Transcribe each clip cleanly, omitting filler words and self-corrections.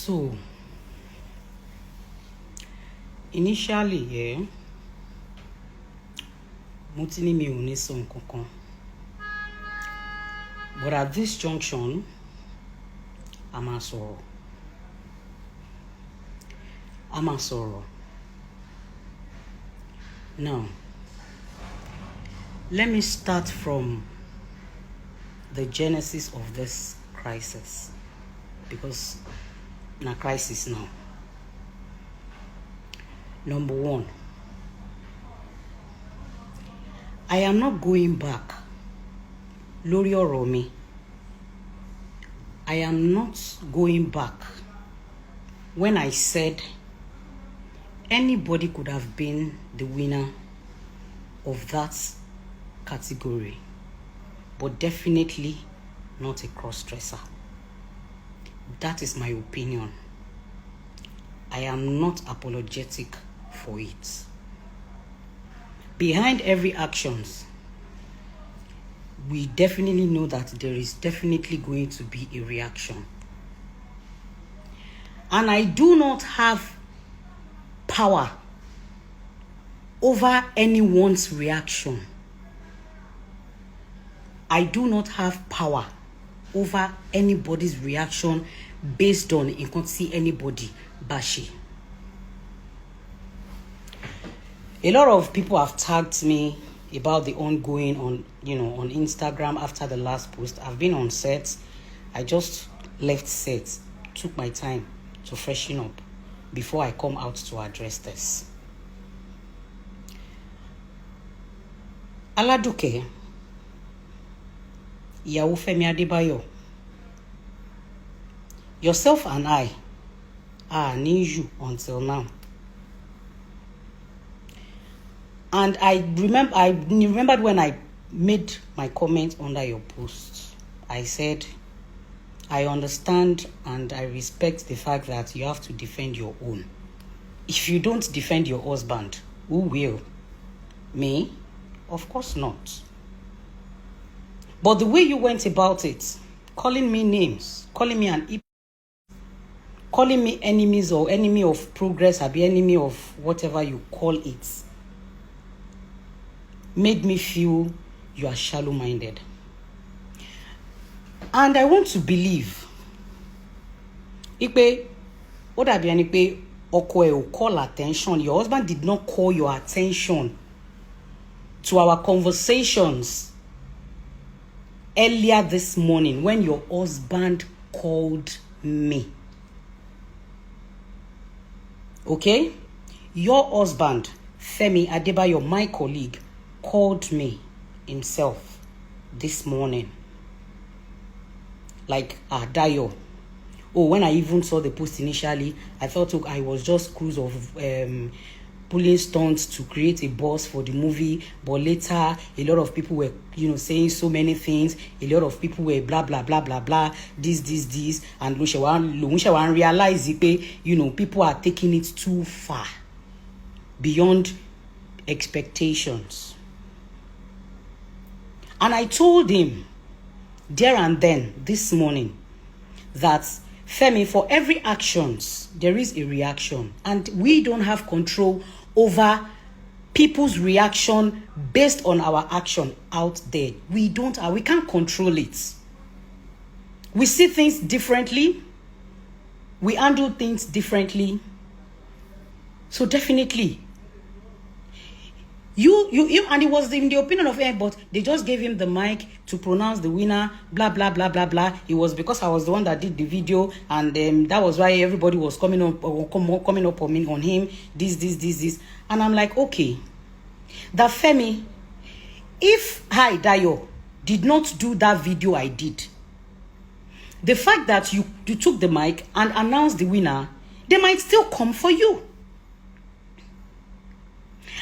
So, initially, yeah, mo ti ní mi ò ní sọ nǹkan kan. But at this junction, a máa sọ̀rọ̀. Now, let me start from the genesis of this crisis, because na crisis now. Number one, I am not going back. Lórí ọ̀rọ̀ mi, I am not going back when I said anybody could have been the winner of that category, but definitely not a cross-dresser. That is my opinion. I am not apologetic for it. Behind every actions, we definitely know that there is definitely going to be a reaction. And I do not have power over anyone's reaction. I do not have power over anybody's reaction based on you can't see anybody bashi. A lot of people have tagged me about the ongoing on Instagram after the last post. I've been on set. I just left set, took my time to freshen up before I come out to address this. Aladuke, ìyàwó Femi Adebayo, yourself and I are an issue until now. And I remembered when I made my comment under your post. I said, I understand and I respect the fact that you have to defend your own. If you don't defend your husband, who will? Me? Of course not. But the way you went about it, calling me names, calling me calling me enemies or enemy of progress, or be enemy of whatever you call it, made me feel you are shallow-minded. And I want to believe, what I be call attention. Your husband did not call your attention to our conversations earlier this morning when your husband called me. Okay? Your husband, Femi Adebayo, my colleague, called me himself this morning. Like Dayo. Oh, when I even saw the post initially, I thought I was just cruise of pulling stunts to create a buzz for the movie. But later, a lot of people were, saying so many things. A lot of people were blah, blah, blah, blah, blah. This. And Lushawan realized, people are taking it too far. Beyond expectations. And I told him there and then this morning that Femi, for every actions there is a reaction, and we don't have control over people's reaction based on our action out there. We can't control it. We see things differently, we handle things differently. So definitely you and it was in the opinion of him, but they just gave him the mic to pronounce the winner, blah blah blah blah blah. It was because I was the one that did the video, and that was why everybody was coming up on him, this, and I'm like, okay, that Femi, if Dayo did not do that video I did, the fact that you took the mic and announced the winner, they might still come for you.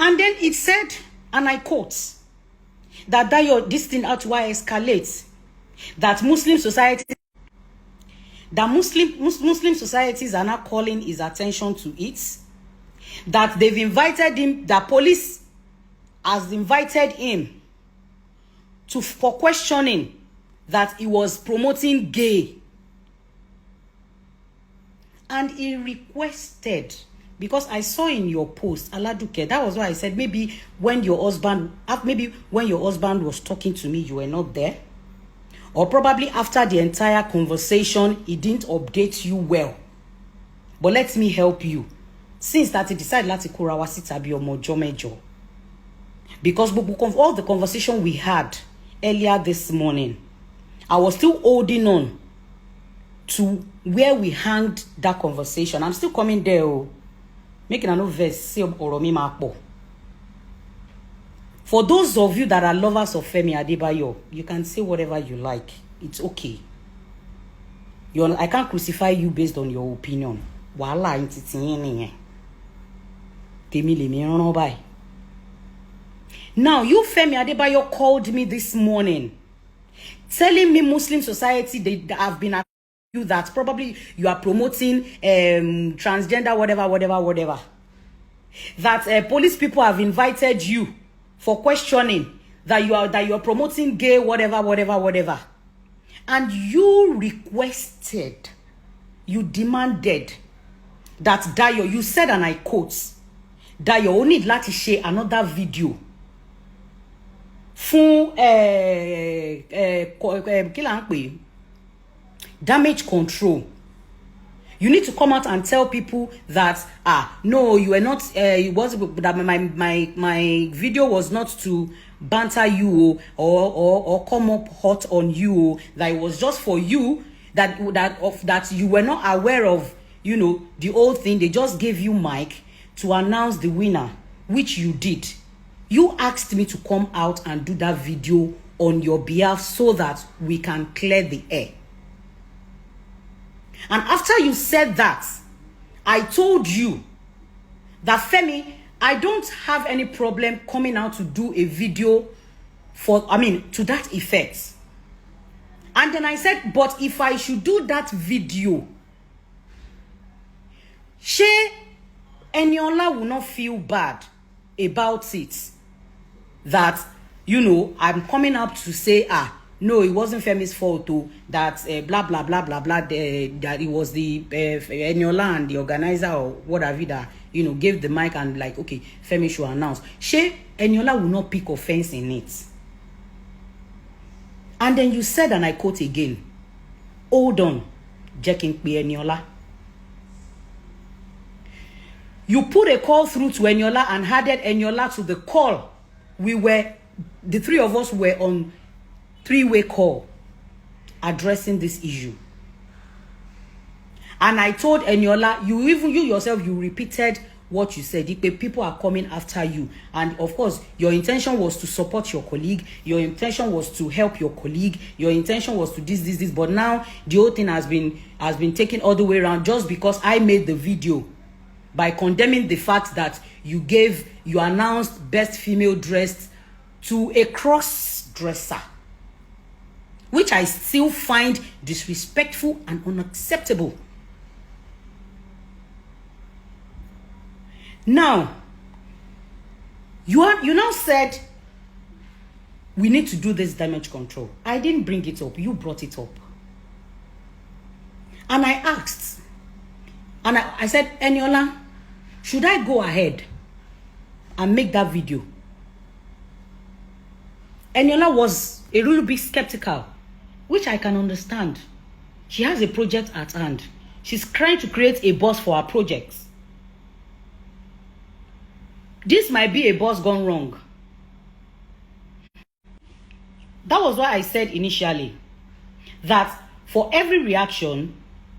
And then it said, and I quote, that this thing out to escalate, that Muslim societies are now calling his attention to it, that they've invited him, that police has invited him for questioning, that he was promoting gay. And he requested, because I saw in your post, Aladuke, that was why I said maybe when your husband was talking to me, you were not there. Or probably after the entire conversation, he didn't update you well. But let me help you. Since that he decided to kurawasi tabi omojo mejo. Because all the conversation we had earlier this morning, I was still holding on to where we hanged that conversation. I'm still coming there. Making another verse. Say oromi makbo. For those of you that are lovers of Femi Adebayo, you can say whatever you like. It's okay. I can't crucify you based on your opinion. Wala intitiye Temi le mi ran by. Now, you Femi Adebayo called me this morning, telling me Muslim society they have been accusing you that probably you are promoting transgender whatever. That police people have invited you for questioning, that you are promoting gay whatever. And you requested, you demanded that Dayo, you said, and I quote, Dayo only láti share another video fún damage control. You need to come out and tell people that no, you were not it was that my video was not to banter you or come up hot on you, that it was just for you, that you were not aware of, you know, the whole thing. They just gave you mic to announce the winner, which you did. You asked me to come out and do that video on your behalf so that we can clear the air. And after you said that, I told you that, Femi, I don't have any problem coming out to do a video to that effect. And then I said, but if I should do that video, She Eniola will not feel bad about it. That, you know, I'm coming up to say, no, it wasn't Femi's fault too. That blah blah blah blah blah. That it was the Eniola and the organizer or whatever that, you know, gave the mic and like, okay, Femi should announce. Eniola will not pick offense in it. And then you said, and I quote again, hold on, Jacking Eniola. You put a call through to Eniola and added Eniola to the call. The three of us were on three-way call addressing this issue. And I told Eniola, you yourself, you repeated what you said. People are coming after you. And of course, your intention was to support your colleague. Your intention was to help your colleague. Your intention was to this. But now the whole thing has been taken all the way around just because I made the video by condemning the fact that you announced best female dressed to a cross-dresser, which I still find disrespectful and unacceptable. Now, you now said we need to do this damage control. I didn't bring it up. You brought it up. And I asked, and I said, Eniola, should I go ahead and make that video? Eniola was a little bit skeptical, which I can understand. She has a project at hand. She's trying to create a buzz for her projects. This might be a buzz gone wrong. That was why I said initially that for every action,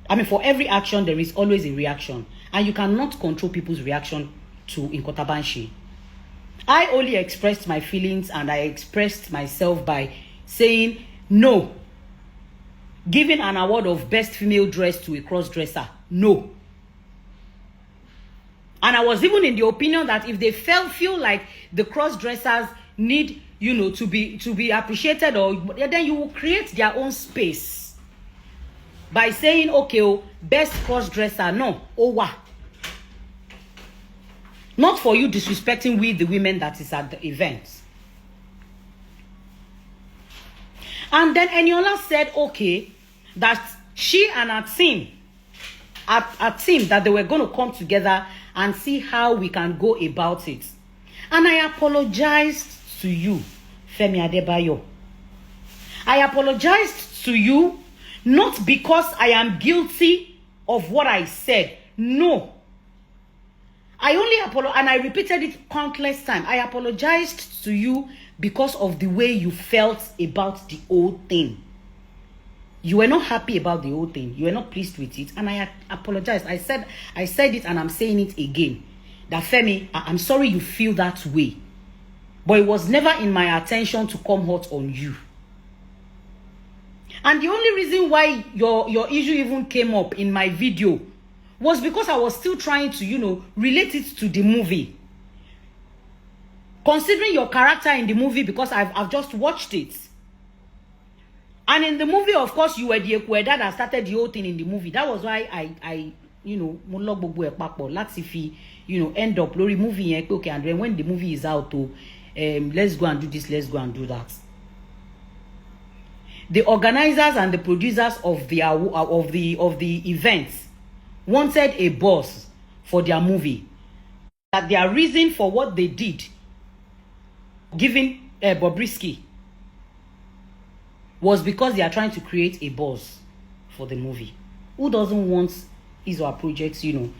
there is always a reaction. And you cannot control people's reaction to Inkotabanshi. I only expressed my feelings and I expressed myself by saying no. Giving an award of best female dress to a cross-dresser, no. And I was even in the opinion that if they feel like the cross-dressers need, you know, to be appreciated, or then you will create their own space by saying, okay, best cross-dresser, no, owa. Not for you disrespecting the women that is at the event. And then Eniola said, okay, that she and her team a team that they were going to come together and see how we can go about it. And I apologized to you, Femi Adebayo. I apologized to you not because I am guilty of what I said. No. I only apologize, and I repeated it countless times. I apologized to you because of the way you felt about the whole thing. You were not happy about the whole thing. You were not pleased with it. And I apologized. I said it, and I'm saying it again. That Femi, I'm sorry you feel that way. But it was never in my attention to come hot on you. And the only reason why your issue even came up in my video was because I was still trying to, relate it to the movie. Considering your character in the movie, because I've just watched it. And in the movie, of course, you were the Ekweda that started the whole thing in the movie. That was why I let's if end up lori movie, okay, and then when the movie is out, let's go and do this, let's go and do that. The organizers and the producers of the events wanted a boss for their movie. That their reason for what they did, giving Bobrisky, was because they are trying to create a buzz for the movie. Who doesn't want his or her projects, to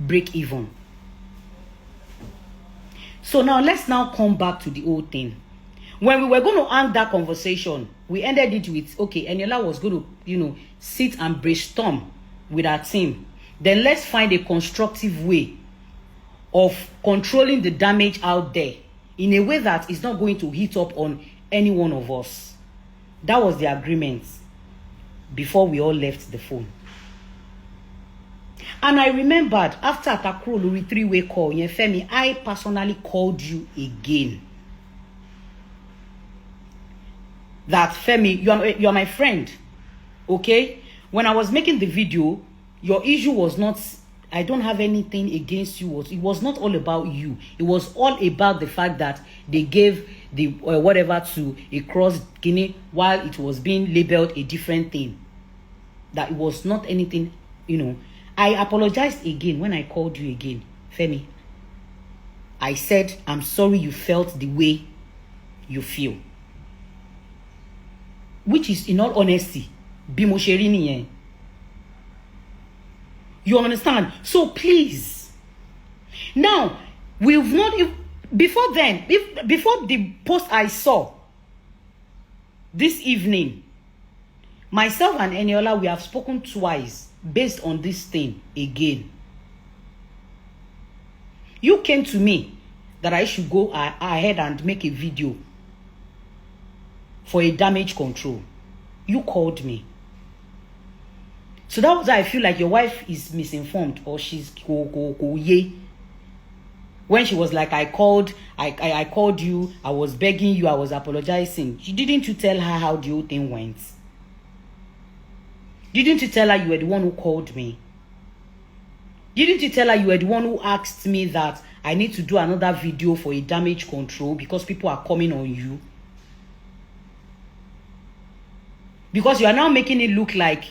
break even? So now let's now come back to the old thing. When we were going to end that conversation, we ended it with, okay, Eniola was going to, sit and brainstorm with our team. Then let's find a constructive way of controlling the damage out there in a way that is not going to hit up on any one of us. That was the agreement before we all left the phone. And I remembered after Atakuro Lori 3-way call, Femi, I personally called you again. That Femi, you are my friend. Okay? When I was making the video, your issue was not, I don't have anything against you. It was not all about you. It was all about the fact that they gave the whatever to a cross Guinea while it was being labeled a different thing. That it was not anything, I apologized again when I called you again, Femi. I said, I'm sorry you felt the way you feel. Which is, in all honesty, Bimosherini. You understand? So please. Now, we've not, before then, before the post I saw this evening, myself and Eniola, we have spoken twice based on this thing again. You came to me that I should go ahead and make a video for a damage control. You called me. So that was why I feel like your wife is misinformed, or she's when she was like, I called you, I was begging you, I was apologizing. Didn't you tell her how the whole thing went? Didn't you tell her you were the one who called me? Didn't you tell her you were the one who asked me that I need to do another video for a damage control because people are coming on you? Because you are now making it look like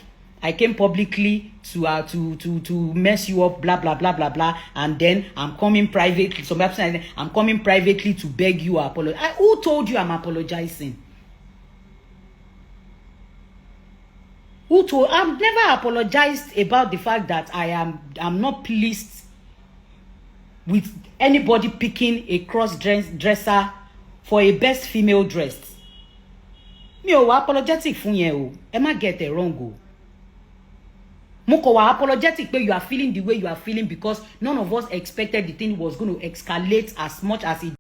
I came publicly to mess you up, blah blah blah blah blah, and then I'm coming privately. Some people say I'm coming privately to beg you apologize. Who told you I'm apologizing? Who told? I've never apologized about the fact that I'm not pleased with anybody picking a cross-dresser for a best female dressed. Me apologetic fun yen o. E ma get it wrong o. Moko wa apologetic but you are feeling the way you are feeling because none of us expected the thing was going to escalate as much as it